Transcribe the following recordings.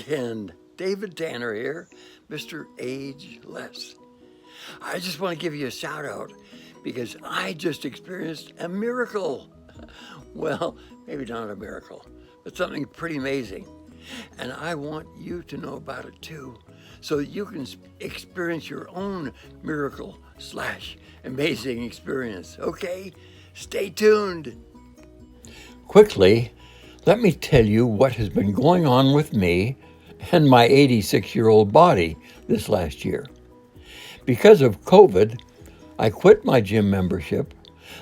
again. David Tanner here, Mr. Ageless. I just want to give you a shout out because I just experienced a miracle. Well, maybe not a miracle, but something pretty amazing. And I want you to know about it too, so that you can experience your own miracle/amazing experience. Okay? Stay tuned. Quickly, let me tell you what has been going on with me and my 86-year-old body this last year. Because of COVID, I quit my gym membership,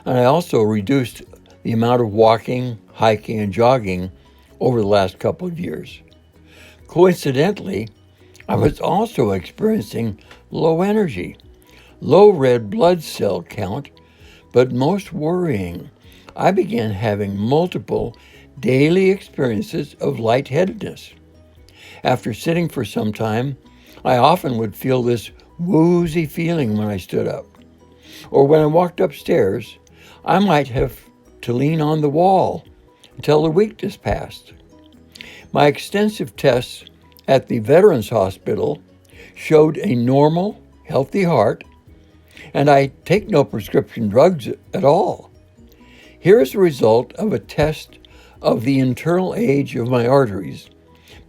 and I also reduced the amount of walking, hiking, and jogging over the last couple of years. Coincidentally, I was also experiencing low energy, low red blood cell count, but most worrying, I began having multiple daily experiences of lightheadedness. After sitting for some time, I often would feel this woozy feeling when I stood up. Or when I walked upstairs, I might have to lean on the wall until the weakness passed. My extensive tests at the Veterans Hospital showed a normal, healthy heart, and I take no prescription drugs at all. Here is the result of a test of the internal age of my arteries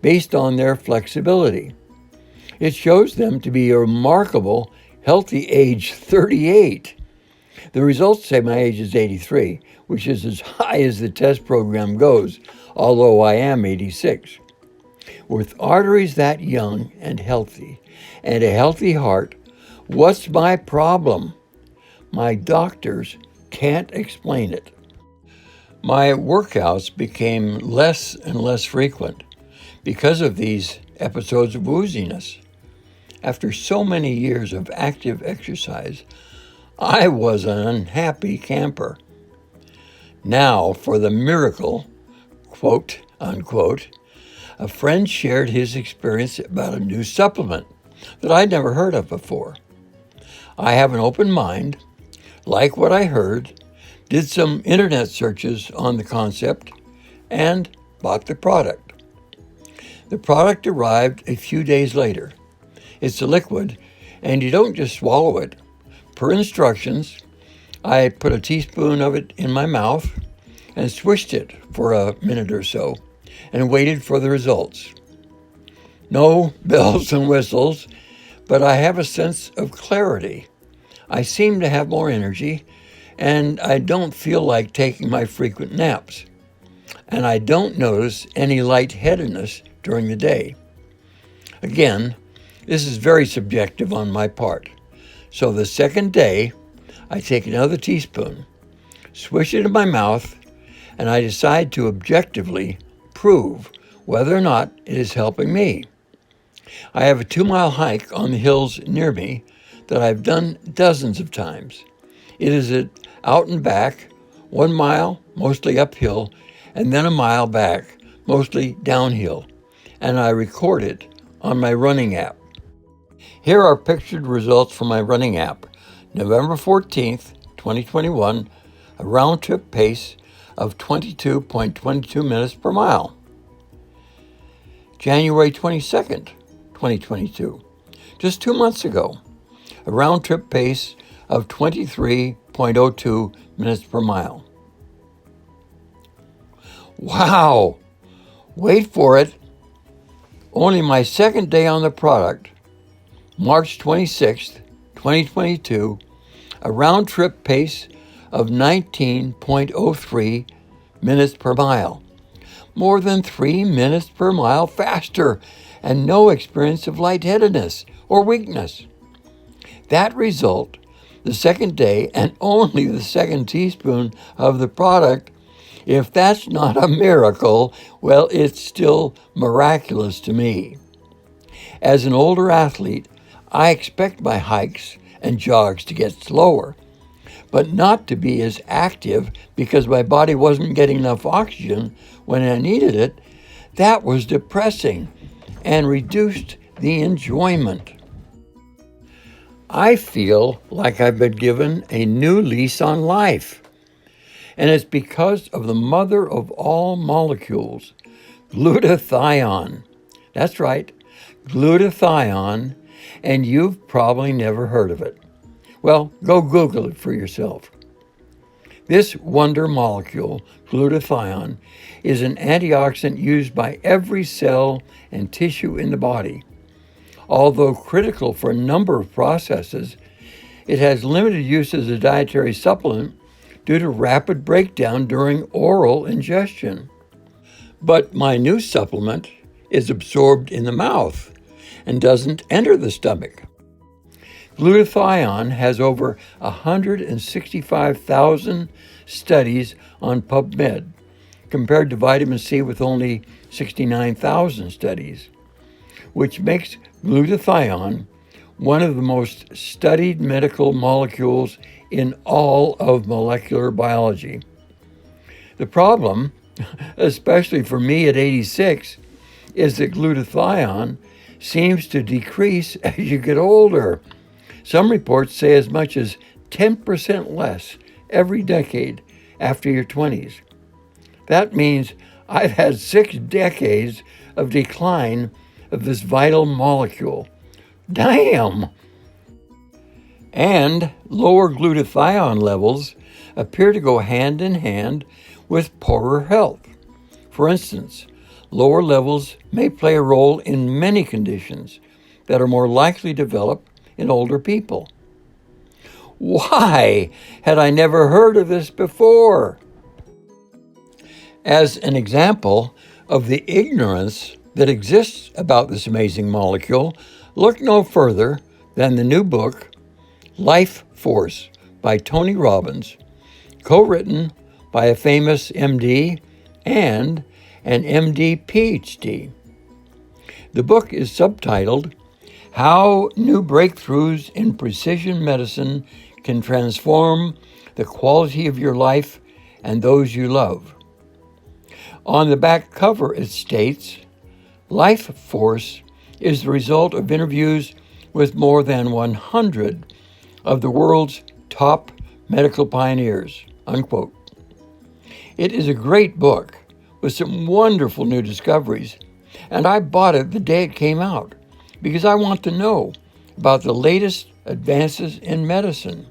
based on their flexibility. It shows them to be a remarkable, healthy age 38. The results say my age is 83, which is as high as the test program goes, although I am 86. With arteries that young and healthy, and a healthy heart, what's my problem? My doctors can't explain it. My workouts became less and less frequent because of these episodes of wooziness. After so many years of active exercise, I was an unhappy camper. Now for the miracle, quote unquote, a friend shared his experience about a new supplement that I'd never heard of before. I have an open mind, like what I heard, did some internet searches on the concept, and bought the product. The product arrived a few days later. It's a liquid, and you don't just swallow it. Per instructions, I put a teaspoon of it in my mouth and swished it for a minute or so and waited for the results. No bells and whistles, but I have a sense of clarity. I seem to have more energy, and I don't feel like taking my frequent naps. And I don't notice any lightheadedness during the day. Again, this is very subjective on my part. So the second day, I take another teaspoon, swish it in my mouth, and I decide to objectively prove whether or not it is helping me. I have a 2-mile hike on the hills near me that I've done dozens of times. It is out and back, 1 mile, mostly uphill, and then a mile back, mostly downhill, and I record it on my running app. Here are pictured results from my running app. November 14th, 2021, a round-trip pace of 22.22 minutes per mile. January 22nd, 2022, just 2 months ago, a round-trip pace of 23.02 minutes per mile. Wow! Wait for it. Only my second day on the product, March 26th, 2022, a round-trip pace of 19.03 minutes per mile. More than 3 minutes per mile faster, and no experience of lightheadedness or weakness. That result, the second day and only the second teaspoon of the product, if that's not a miracle, well, it's still miraculous to me. As an older athlete, I expect my hikes and jogs to get slower, but not to be as active because my body wasn't getting enough oxygen when I needed it. That was depressing and reduced the enjoyment. I feel like I've been given a new lease on life. And it's because of the mother of all molecules, glutathione, That's right, glutathione, and you've probably never heard of it. Well, go Google it for yourself. This wonder molecule, glutathione, is an antioxidant used by every cell and tissue in the body. Although critical for a number of processes, it has limited use as a dietary supplement due to rapid breakdown during oral ingestion. But my new supplement is absorbed in the mouth and doesn't enter the stomach. Glutathione has over 165,000 studies on PubMed, compared to vitamin C with only 69,000 studies, which makes glutathione one of the most studied medical molecules in all of molecular biology. The problem, especially for me at 86, is that glutathione seems to decrease as you get older. Some reports say as much as 10% less every decade after your 20s. That means I've had 6 decades of decline of this vital molecule. Damn! And lower glutathione levels appear to go hand in hand with poorer health. For instance, lower levels may play a role in many conditions that are more likely to develop in older people. Why had I never heard of this before? As an example of the ignorance that exists about this amazing molecule, look no further than the new book, Life Force, by Tony Robbins, co-written by a famous MD and an MD PhD. The book is subtitled, How New Breakthroughs in Precision Medicine Can Transform the Quality of Your Life and Those You Love. On the back cover, it states, Life Force is the result of interviews with more than 100 of the world's top medical pioneers, unquote. It is a great book with some wonderful new discoveries, and I bought it the day it came out because I want to know about the latest advances in medicine.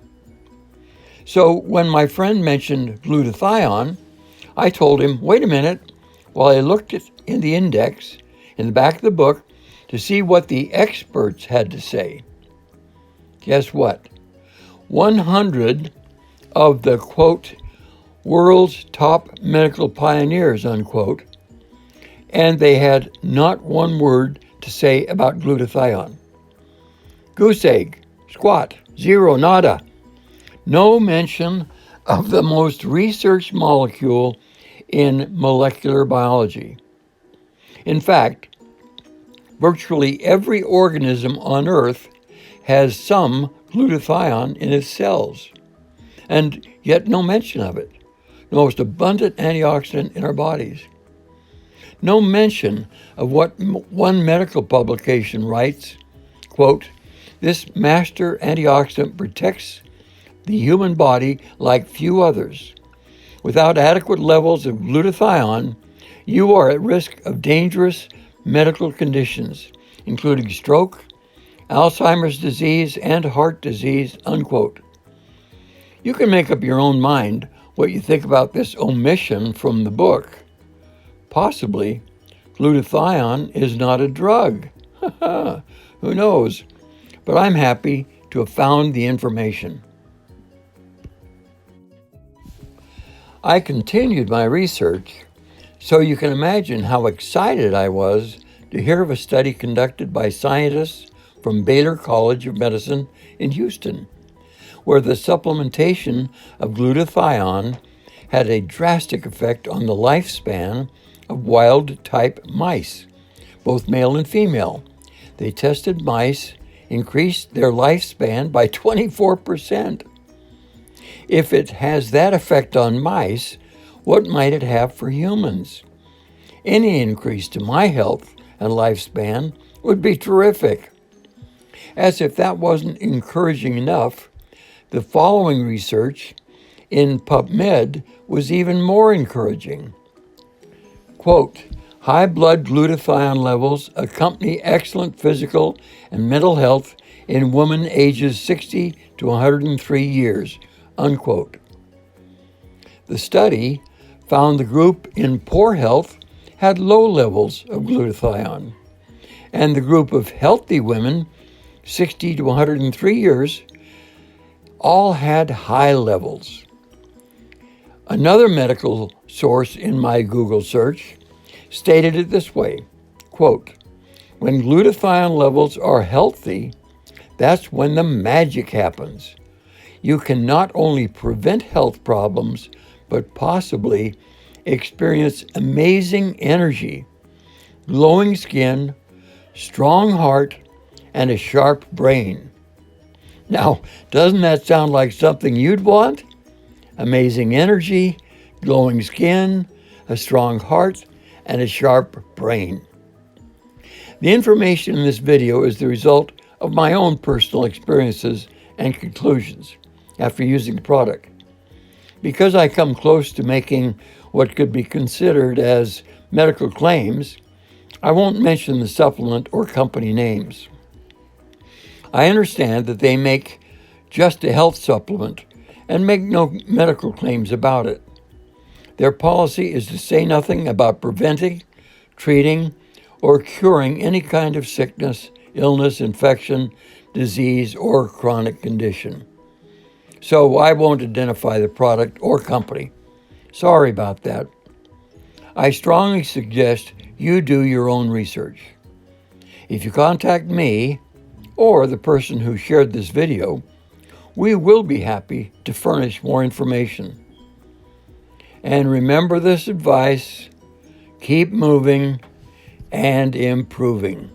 So when my friend mentioned glutathione, I told him, wait a minute, while I looked in the index in the back of the book to see what the experts had to say. Guess what? 100 of the, quote, world's top medical pioneers, unquote, and they had not one word to say about glutathione. Goose egg, squat, zero, nada. No mention of the most researched molecule in molecular biology. In fact, virtually every organism on Earth has some glutathione in its cells, and yet no mention of it. The most abundant antioxidant in our bodies. No mention of what one medical publication writes, quote, this master antioxidant protects the human body like few others. Without adequate levels of glutathione, you are at risk of dangerous medical conditions, including stroke, Alzheimer's disease, and heart disease, unquote. You can make up your own mind what you think about this omission from the book. Possibly, glutathione is not a drug. Who knows? But I'm happy to have found the information. I continued my research, so you can imagine how excited I was to hear of a study conducted by scientists from Baylor College of Medicine in Houston, where the supplementation of glutathione had a drastic effect on the lifespan of wild-type mice, both male and female. They tested mice, increased their lifespan by 24%. If it has that effect on mice, what might it have for humans? Any increase to my health and lifespan would be terrific. As if that wasn't encouraging enough, the following research in PubMed was even more encouraging. Quote, High blood glutathione levels accompany excellent physical and mental health in women ages 60 to 103 years, unquote. The study found the group in poor health had low levels of glutathione, and the group of healthy women, 60 to 103 years, all had high levels. Another medical source in my Google search stated it this way, quote, "When glutathione levels are healthy, that's when the magic happens. You can not only prevent health problems, but possibly experience amazing energy, glowing skin, strong heart, and a sharp brain." Now, doesn't that sound like something you'd want? Amazing energy, glowing skin, a strong heart, and a sharp brain. The information in this video is the result of my own personal experiences and conclusions after using the product. Because I come close to making what could be considered as medical claims, I won't mention the supplement or company names. I understand that they make just a health supplement and make no medical claims about it. Their policy is to say nothing about preventing, treating, or curing any kind of sickness, illness, infection, disease, or chronic condition. So I won't identify the product or company. Sorry about that. I strongly suggest you do your own research. If you contact me or the person who shared this video, we will be happy to furnish more information. And remember this advice, keep moving and improving.